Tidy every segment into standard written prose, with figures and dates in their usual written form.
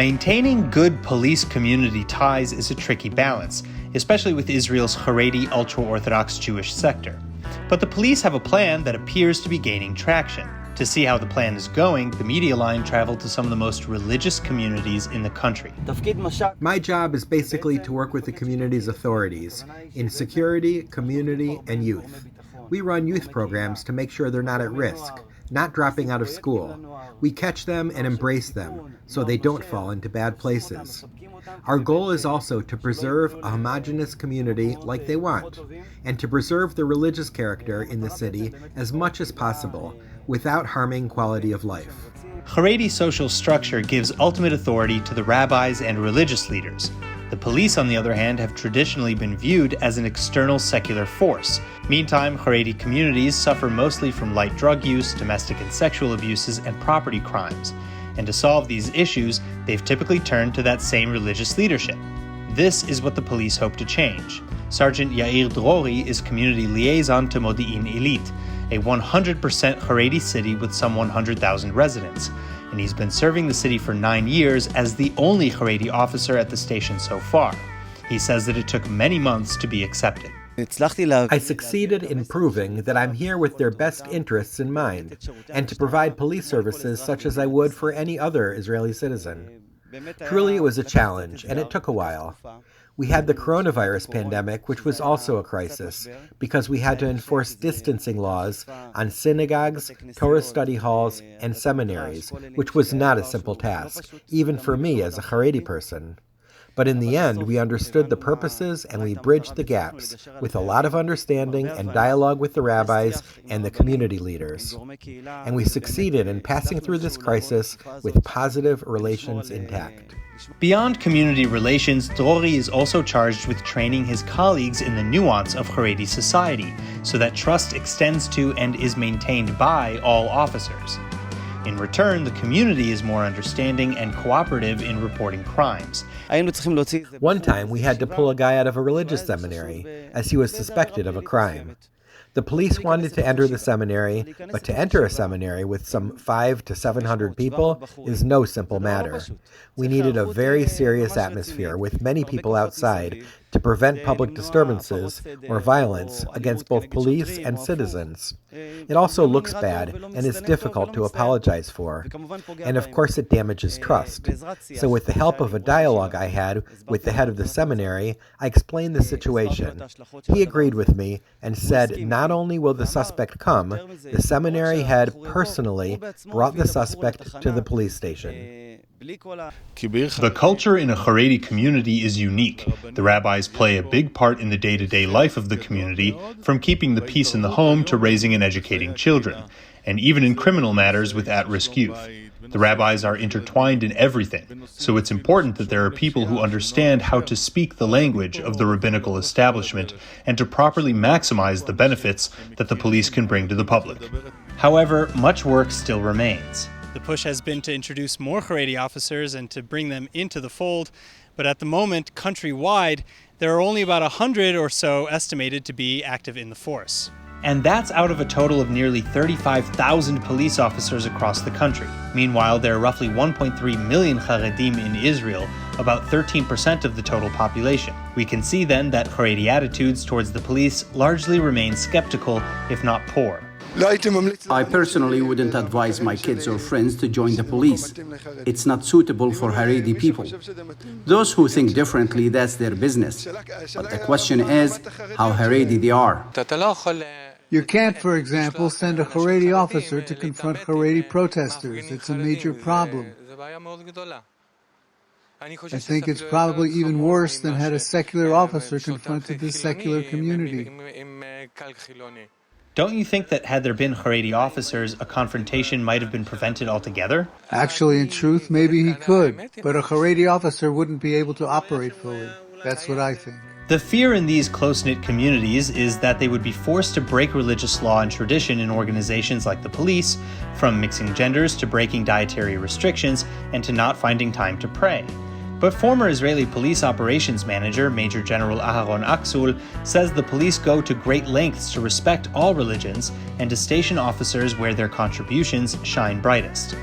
Maintaining good police-community ties is a tricky balance, especially with Israel's Haredi Ultra-Orthodox Jewish sector. But the police have a plan that appears to be gaining traction. To see how the plan is going, the media line traveled to some of the most religious communities in the country. My job is basically to work with the community's authorities in security, community, and youth. We run youth programs to make sure they're not at risk, not dropping out of school. We catch them and embrace them so they don't fall into bad places. Our goal is also to preserve a homogeneous community like they want, and to preserve the religious character in the city as much as possible without harming quality of life. Haredi social structure gives ultimate authority to the rabbis and religious leaders. The police, on the other hand, have traditionally been viewed as an external secular force. Meantime, Haredi communities suffer mostly from light drug use, domestic and sexual abuses, and property crimes. And to solve these issues, they've typically turned to that same religious leadership. This is what the police hope to change. Sergeant Yair Drori is community liaison to Modi'in Ilit, a 100% Haredi city with some 100,000 residents. And he's been serving the city for 9 years as the only Haredi officer at the station so far. He says that it took many months to be accepted. I succeeded in proving that I'm here with their best interests in mind, and to provide police services such as I would for any other Israeli citizen. Truly, it was a challenge, and it took a while. We had the coronavirus pandemic, which was also a crisis, because we had to enforce distancing laws on synagogues, Torah study halls, and seminaries, which was not a simple task, even for me as a Haredi person. But in the end, we understood the purposes and we bridged the gaps with a lot of understanding and dialogue with the rabbis and the community leaders. And we succeeded in passing through this crisis with positive relations intact. Beyond community relations, Drori is also charged with training his colleagues in the nuance of Haredi society, so that trust extends to and is maintained by all officers. In return, the community is more understanding and cooperative in reporting crimes. One time, we had to pull a guy out of a religious seminary, as he was suspected of a crime. The police wanted to enter the seminary, but to enter a seminary with some 500 to 700 people is no simple matter. We needed a very serious atmosphere with many people outside to prevent public disturbances or violence against both police and citizens. It also looks bad and is difficult to apologize for. And of course it damages trust. So with the help of a dialogue I had with the head of the seminary, I explained the situation. He agreed with me and said not only will the suspect come, the seminary head personally brought the suspect to the police station. The culture in a Haredi community is unique. The rabbis play a big part in the day-to-day life of the community, from keeping the peace in the home to raising and educating children, and even in criminal matters with at-risk youth. The rabbis are intertwined in everything, so it's important that there are people who understand how to speak the language of the rabbinical establishment and to properly maximize the benefits that the police can bring to the public. However, much work still remains. The push has been to introduce more Haredi officers and to bring them into the fold, but at the moment, countrywide, there are only about 100 or so estimated to be active in the force. And that's out of a total of nearly 35,000 police officers across the country. Meanwhile, there are roughly 1.3 million Haredim in Israel, about 13% of the total population. We can see then that Haredi attitudes towards the police largely remain skeptical, if not poor. I personally wouldn't advise my kids or friends to join the police. It's not suitable for Haredi people. Those who think differently, that's their business. But the question is how Haredi they are. You can't, for example, send a Haredi officer to confront Haredi protesters. It's a major problem. I think it's probably even worse than had a secular officer confronted the secular community. Don't you think that had there been Haredi officers, a confrontation might have been prevented altogether? Actually, in truth, maybe he could, but a Haredi officer wouldn't be able to operate fully. That's what I think. The fear in these close-knit communities is that they would be forced to break religious law and tradition in organizations like the police, from mixing genders to breaking dietary restrictions and to not finding time to pray. But former Israeli police operations manager, Major General Aharon Aksul, says the police go to great lengths to respect all religions and to station officers where their contributions shine brightest.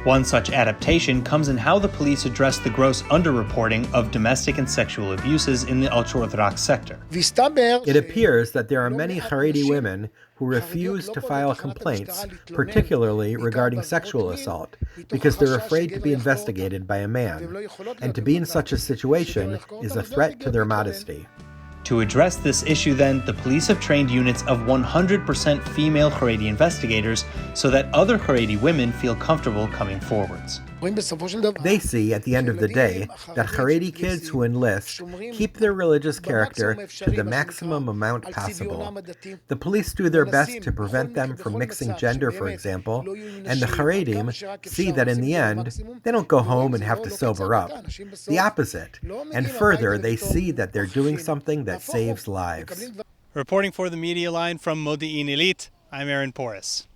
One such adaptation comes in how the police address the gross underreporting of domestic and sexual abuses in the ultra-Orthodox sector. It appears that there are many Haredi women who refuse to file complaints, particularly regarding sexual assault, because they're afraid to be investigated by a man, and to be in such a situation is a threat to their modesty. To address this issue, then, the police have trained units of 100% female Haredi investigators so that other Haredi women feel comfortable coming forwards. They see, at the end of the day, that Haredi kids who enlist keep their religious character to the maximum amount possible. The police do their best to prevent them from mixing gender, for example, and the Haredim see that in the end, they don't go home and have to sober up. The opposite. And further, they see that they're doing something that saves lives. Reporting for the Media Line from Modi'in Illit, I'm Aaron Porras.